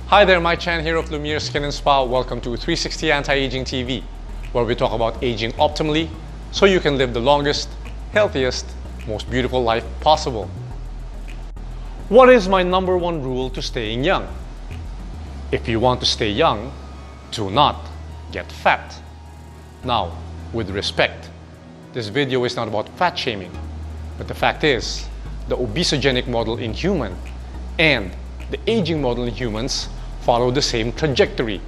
Hi there, Mike Chan here of Lumiere Skin and Spa. Welcome to 360 Anti-Aging TV, where we talk about aging optimally so you can live the longest, healthiest, most beautiful life possible. What is my number one rule to staying young? If you want to stay young, do not get fat. Now, with respect, this video is not about fat shaming, but the fact is, the obesogenic model in human and the aging model in humans follow the same trajectory.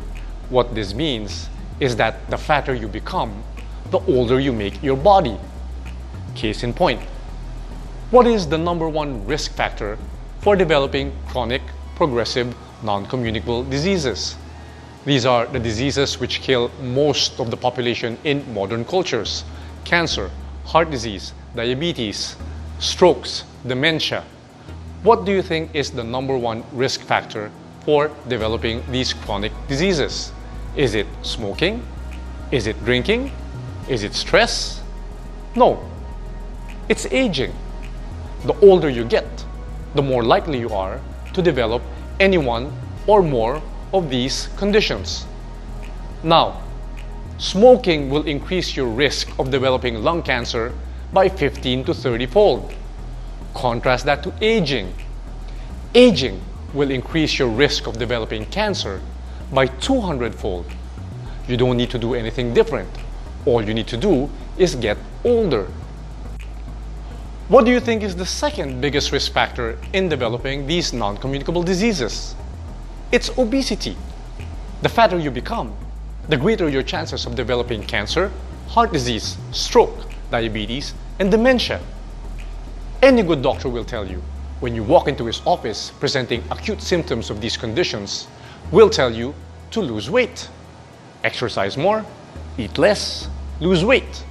What this means is that the fatter you become, the older you make your body. Case in point, what is the number one risk factor for developing chronic, progressive, non-communicable diseases? These are the diseases which kill most of the population in modern cultures: cancer, heart disease, diabetes, strokes, dementia. What do you think is the number one risk factor for developing these chronic diseases? Is it smoking? Is it drinking? Is it stress? No, it's aging. The older you get, the more likely you are to develop any one or more of these conditions. Now, smoking will increase your risk of developing lung cancer by 15 to 30-fold. Contrast that to aging. Aging will increase your risk of developing cancer by 200-fold. You don't need to do anything different. All you need to do is get older. What do you think is the second biggest risk factor in developing these non-communicable diseases? It's obesity. The fatter you become, the greater your chances of developing cancer, heart disease, stroke, diabetes, and dementia. Any good doctor will tell you, when you walk into his office presenting acute symptoms of these conditions, will tell you to lose weight. Exercise more, eat less, lose weight.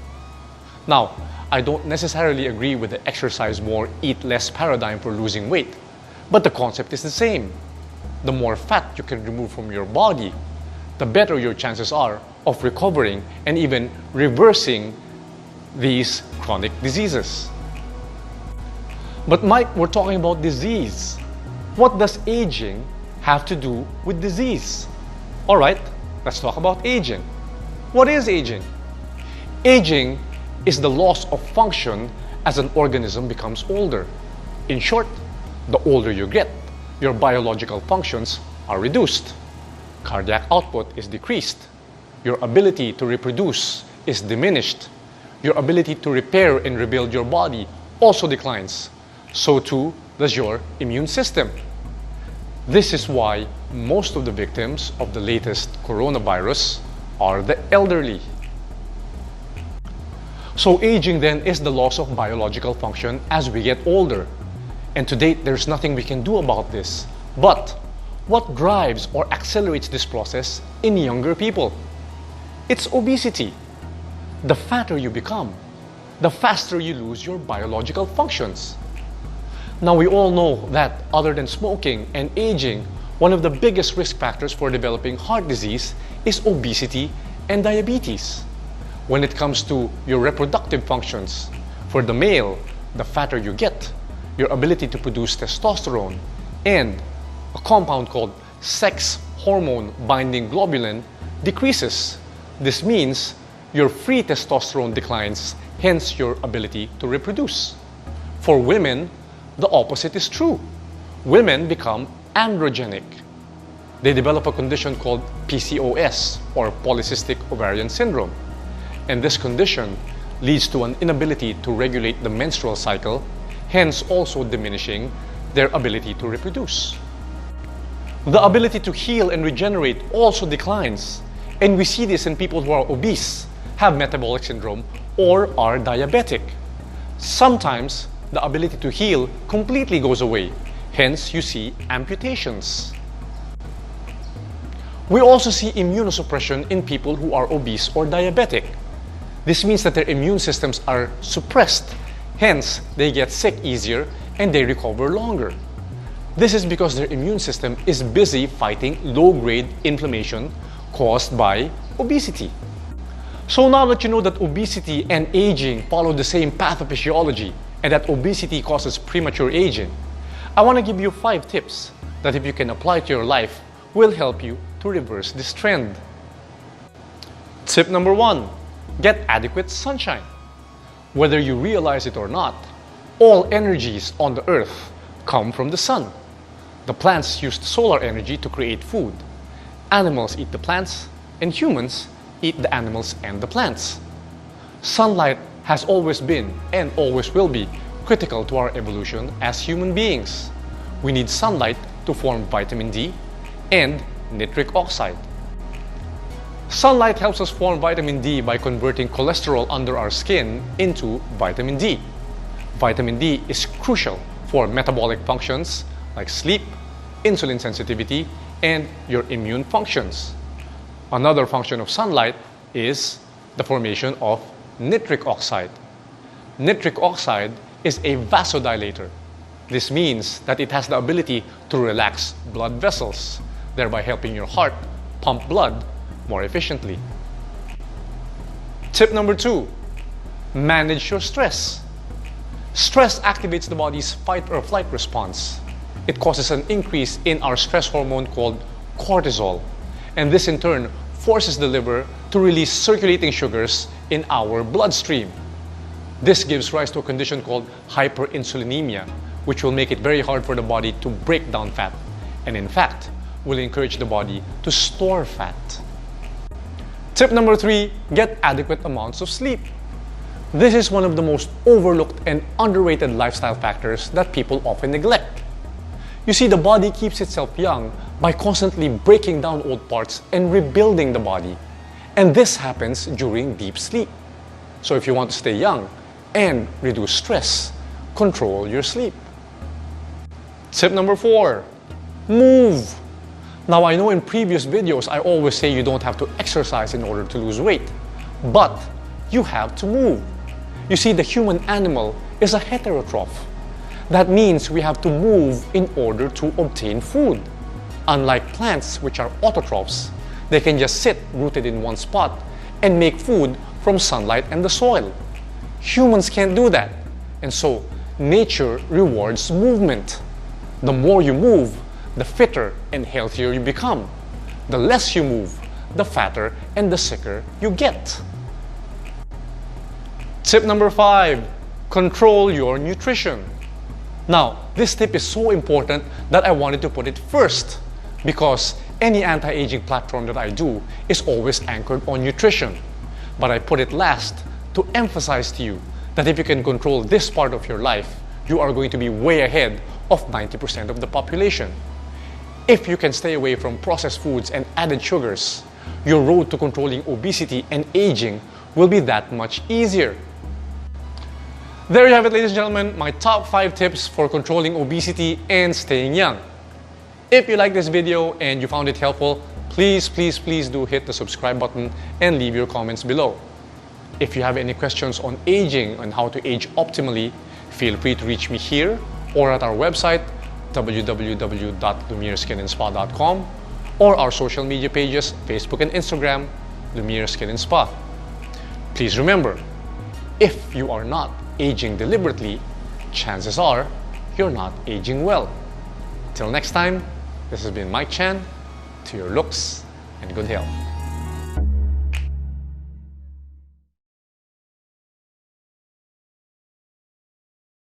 Now, I don't necessarily agree with the exercise more, eat less paradigm for losing weight, but the concept is the same. The more fat you can remove from your body, the better your chances are of recovering and even reversing these chronic diseases. But Mike, we're talking about disease. What does aging have to do with disease? All right, let's talk about aging. What is aging? Aging is the loss of function as an organism becomes older. In short, the older you get, your biological functions are reduced. Cardiac output is decreased. Your ability to reproduce is diminished. Your ability to repair and rebuild your body also declines. So too does your immune system. This is why most of the victims of the latest coronavirus are the elderly. So aging then is the loss of biological function as we get older. And to date, there's nothing we can do about this. But what drives or accelerates this process in younger people? It's obesity. The fatter you become, the faster you lose your biological functions. Now, we all know that other than smoking and aging, one of the biggest risk factors for developing heart disease is obesity and diabetes. When it comes to your reproductive functions, for the male, the fatter you get, your ability to produce testosterone and a compound called sex hormone binding globulin decreases. This means your free testosterone declines, hence your ability to reproduce. For women, the opposite is true. Women become androgenic. They develop a condition called PCOS, or polycystic ovarian syndrome. And this condition leads to an inability to regulate the menstrual cycle, hence also diminishing their ability to reproduce. The ability to heal and regenerate also declines. And we see this in people who are obese, have metabolic syndrome, or are diabetic. Sometimes the ability to heal completely goes away. Hence, you see amputations. We also see immunosuppression in people who are obese or diabetic. This means that their immune systems are suppressed. Hence, they get sick easier and they recover longer. This is because their immune system is busy fighting low-grade inflammation caused by obesity. So now that you know that obesity and aging follow the same pathophysiology and that obesity causes premature aging, I want to give you 5 tips that if you can apply to your life will help you to reverse this trend. Tip number 1, get adequate sunshine. Whether you realize it or not, all energies on the earth come from the sun. The plants use solar energy to create food. Animals eat the plants, and humans eat the animals and the plants. Sunlight has always been and always will be critical to our evolution as human beings. We need sunlight to form vitamin D and nitric oxide. Sunlight helps us form vitamin D by converting cholesterol under our skin into vitamin D. Vitamin D is crucial for metabolic functions like sleep, insulin sensitivity, and your immune functions. Another function of sunlight is the formation of nitric oxide. Nitric oxide is a vasodilator. This means that it has the ability to relax blood vessels, thereby helping your heart pump blood more efficiently. Tip number 2, manage your stress. Stress activates the body's fight or flight response. It causes an increase in our stress hormone called cortisol, and this in turn forces the liver to release circulating sugars in our bloodstream. This gives rise to a condition called hyperinsulinemia, which will make it very hard for the body to break down fat, and in fact, will encourage the body to store fat. Tip number 3, get adequate amounts of sleep. This is one of the most overlooked and underrated lifestyle factors that people often neglect. You see, the body keeps itself young by constantly breaking down old parts and rebuilding the body. And this happens during deep sleep. So if you want to stay young and reduce stress, control your sleep. Tip number 4, move. Now, I know in previous videos I always say you don't have to exercise in order to lose weight, but you have to move. You see, the human animal is a heterotroph. That means we have to move in order to obtain food. Unlike plants, which are autotrophs, they can just sit rooted in one spot and make food from sunlight and the soil. Humans can't do that, and so nature rewards movement. The more you move, the fitter and healthier you become. The less you move, the fatter and the sicker you get. Tip number 5, control your nutrition. Now, this tip is so important that I wanted to put it first, because any anti-aging platform that I do is always anchored on nutrition. But I put it last to emphasize to you that if you can control this part of your life, you are going to be way ahead of 90% of the population. If you can stay away from processed foods and added sugars, your road to controlling obesity and aging will be that much easier. There you have it, ladies and gentlemen, my top 5 tips for controlling obesity and staying young. If you like this video and you found it helpful, please do hit the subscribe button and leave your comments below. If you have any questions on aging and how to age optimally, feel free to reach me here or at our website www.lumiereskin&spa.com or our social media pages, Facebook and Instagram, Lumiere Skin and Spa. Please remember, if you are not aging deliberately, chances are you're not aging well. Till next time, this has been Mike Chan, to your looks and good health.